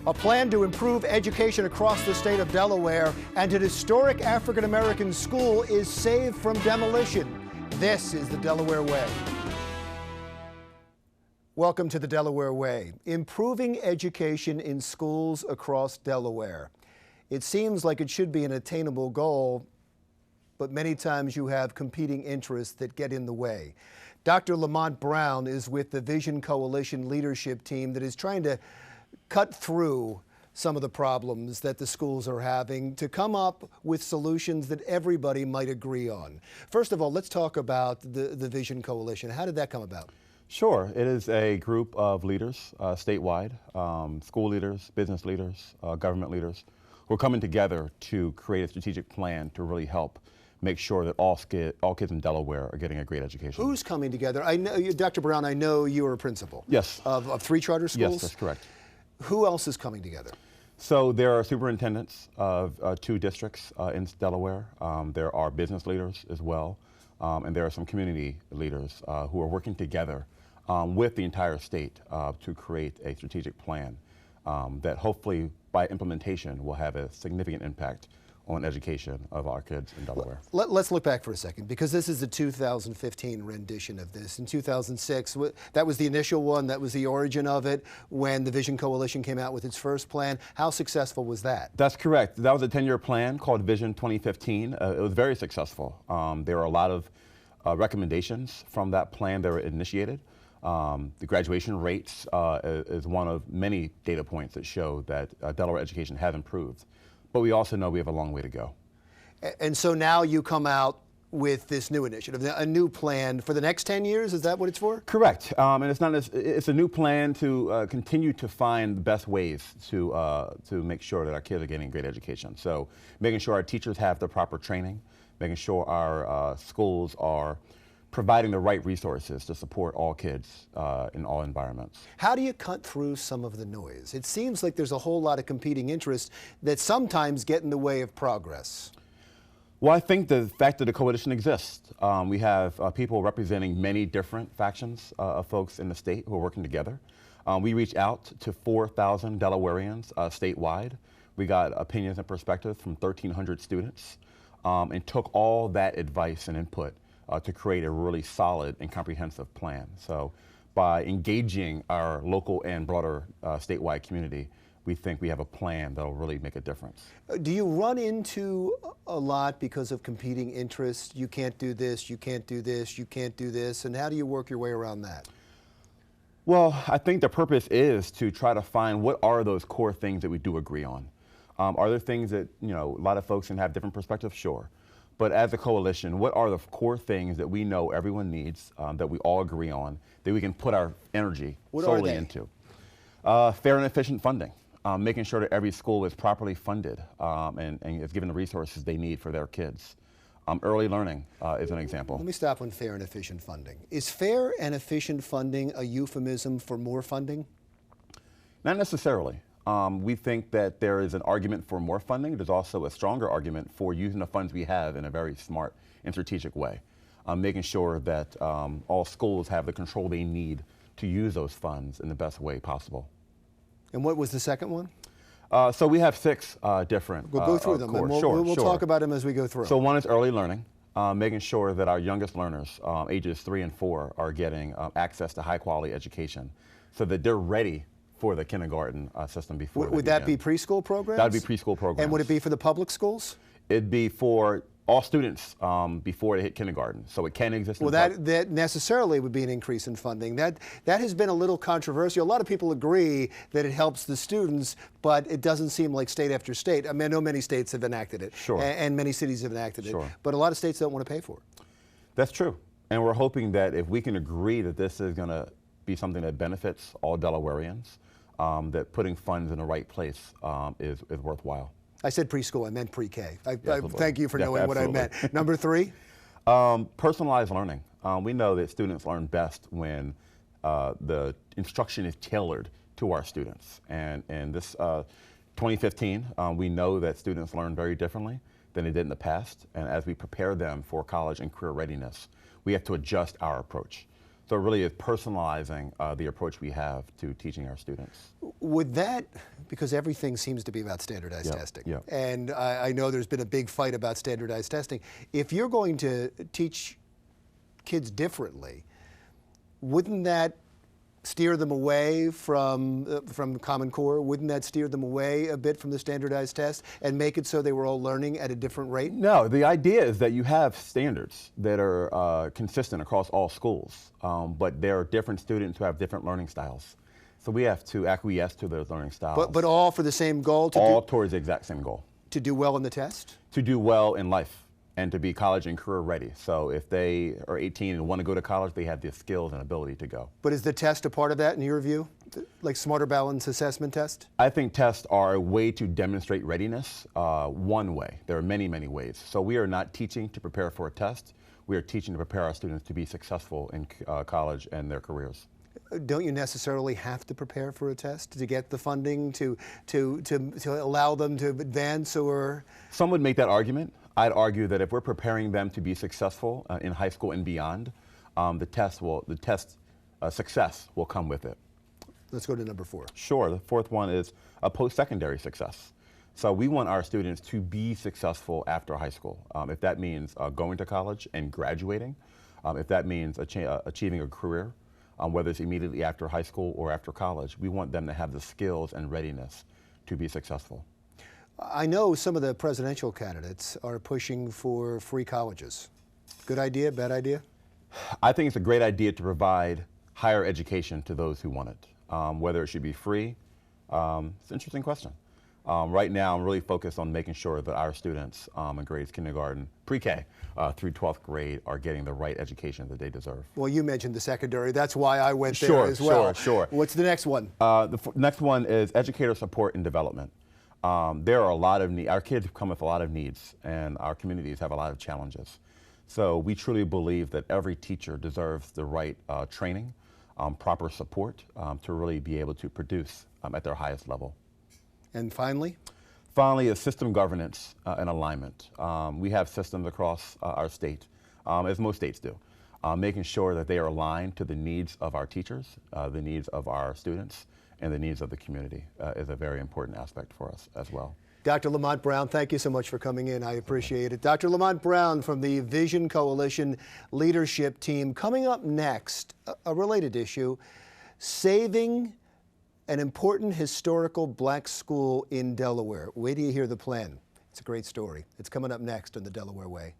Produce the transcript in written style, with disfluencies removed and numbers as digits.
A plan to improve education across the state of Delaware, and an historic African-American school is saved from demolition. This is the Delaware Way. Welcome to the Delaware Way. Improving education in schools across Delaware. It seems like it should be an attainable goal, but many times you have competing interests that get in the way. Dr. Lamont Brown is with the Vision Coalition leadership team that is trying to cut through some of the problems that the schools are having to come up with solutions that everybody might agree on. First of all, let's talk about the Vision Coalition. How did that come about? Sure. It is a group of leaders statewide, school leaders, business leaders, government leaders, who are coming together to create a strategic plan to really help make sure that all kids in Delaware are getting a great education. Who's coming together? I know, Dr. Brown, I know you are a principal. Yes. Of 3 charter schools? Yes, that's correct. Who else is coming together? So there are superintendents of 2 districts in Delaware. There are business leaders as well, and there are some community leaders who are working together with the entire state to create a strategic plan that hopefully by implementation will have a significant impact on education of our kids in Delaware. Let's look back for a second, because this is the 2015 rendition of this. In 2006, that was the initial one, that was the origin of it, when the Vision Coalition came out with its first plan. How successful was that? That's correct. That was a 10-year plan called Vision 2015. It was very successful. There were a lot of recommendations from that plan that were initiated. The graduation rates is one of many data points that show that Delaware education has improved. But we also know we have a long way to go. And so now you come out with this new initiative, a new plan for the next 10 years? Is that what it's for? Correct. And it's a new plan to continue to find the best ways to make sure that our kids are getting great education. So making sure our teachers have the proper training, making sure our schools are providing the right resources to support all kids in all environments. How do you cut through some of the noise? It seems like there's a whole lot of competing interests that sometimes get in the way of progress. Well, I think the fact that the coalition exists, we have people representing many different factions of folks in the state who are working together. We reached out to 4,000 Delawareans statewide. We got opinions and perspectives from 1,300 students and took all that advice and input to create a really solid and comprehensive plan. So by engaging our local and broader statewide community, we think we have a plan that will really make a difference. Do you run into a lot because of competing interests? You can't do this, you can't do this, you can't do this, and how do you work your way around that? Well, I think the purpose is to try to find what are those core things that we do agree on. Are there things that, a lot of folks can have different perspectives? Sure. But as a coalition, what are the core things that we know everyone needs, that we all agree on, that we can put our energy solely into? Fair and efficient funding, making sure that every school is properly funded and is given the resources they need for their kids. Early learning is an example. Let me stop on fair and efficient funding. Is fair and efficient funding a euphemism for more funding? Not necessarily. We think that there is an argument for more funding. There's also a stronger argument for using the funds we have in a very smart and strategic way, making sure that all schools have the control they need to use those funds in the best way possible. And what was the second one? So we have 6 different We'll go through them, and we'll talk about them as we go through. So one is early learning, making sure that our youngest learners, ages 3 and 4, are getting access to high-quality education so that they're ready for the kindergarten system before. Would that be preschool programs? That would be preschool programs. And would it be for the public schools? It'd be for all students before they hit kindergarten, so it can exist. Well, that necessarily would be an increase in funding. That has been a little controversial. A lot of people agree that it helps the students, but it doesn't seem like state after state. I mean, I know many states have enacted it, sure, and many cities have enacted it, sure, but a lot of states don't want to pay for it. That's true, and we're hoping that if we can agree that this is going to be something that benefits all Delawareans, that putting funds in the right place is worthwhile. I said preschool, I meant pre-K. I thank you for knowing what I meant. Number 3? Personalized learning. We know that students learn best when the instruction is tailored to our students. And in this 2015, we know that students learn very differently than they did in the past. And as we prepare them for college and career readiness, we have to adjust our approach. So it really is personalizing the approach we have to teaching our students. Would that Because everything seems to be about standardized testing. Yeah. And I know there's been a big fight about standardized testing. If you're going to teach kids differently, wouldn't that steer them away from Common Core? Wouldn't that steer them away a bit from the standardized test and make it so they were all learning at a different rate? No, the idea is that you have standards that are consistent across all schools, but there are different students who have different learning styles. So we have to acquiesce to those learning styles. But all for the same goal? All towards the exact same goal. To do well in the test? To do well in life and to be college and career ready. So if they are 18 and want to go to college, they have the skills and ability to go. But is the test a part of that in your view? Like Smarter Balance assessment test? I think tests are a way to demonstrate readiness, one way. There are many, many ways. So we are not teaching to prepare for a test. We are teaching to prepare our students to be successful in college and their careers. Don't you necessarily have to prepare for a test to get the funding to allow them to advance? Or some would make that argument. I'd argue that if we're preparing them to be successful in high school and beyond, the test success will come with it. Let's go to number 4. Sure. The fourth one is a post-secondary success. So we want our students to be successful after high school. If that means going to college and graduating, if that means achieving a career, whether it's immediately after high school or after college, we want them to have the skills and readiness to be successful. I know some of the presidential candidates are pushing for free colleges. Good idea, bad idea? I think it's a great idea to provide higher education to those who want it. Whether it should be free, it's an interesting question. Right now, I'm really focused on making sure that our students in grades kindergarten, pre-K through 12th grade are getting the right education that they deserve. Well, you mentioned the secondary. That's why I went there as well. Sure. What's the next one? The next one is educator support and development. There are a lot of needs. Our kids come with a lot of needs, and our communities have a lot of challenges. So we truly believe that every teacher deserves the right training, proper support to really be able to produce at their highest level. And finally? Finally, is system governance and alignment. We have systems across our state, as most states do, making sure that they are aligned to the needs of our teachers, the needs of our students, and the needs of the community is a very important aspect for us as well. Dr. Lamont Brown, thank you so much for coming in. I appreciate it. Dr. Lamont Brown from the Vision Coalition leadership team. Coming up next, a related issue, saving an important historical black school in Delaware. Wait till you hear the plan. It's a great story. It's coming up next on The Delaware Way.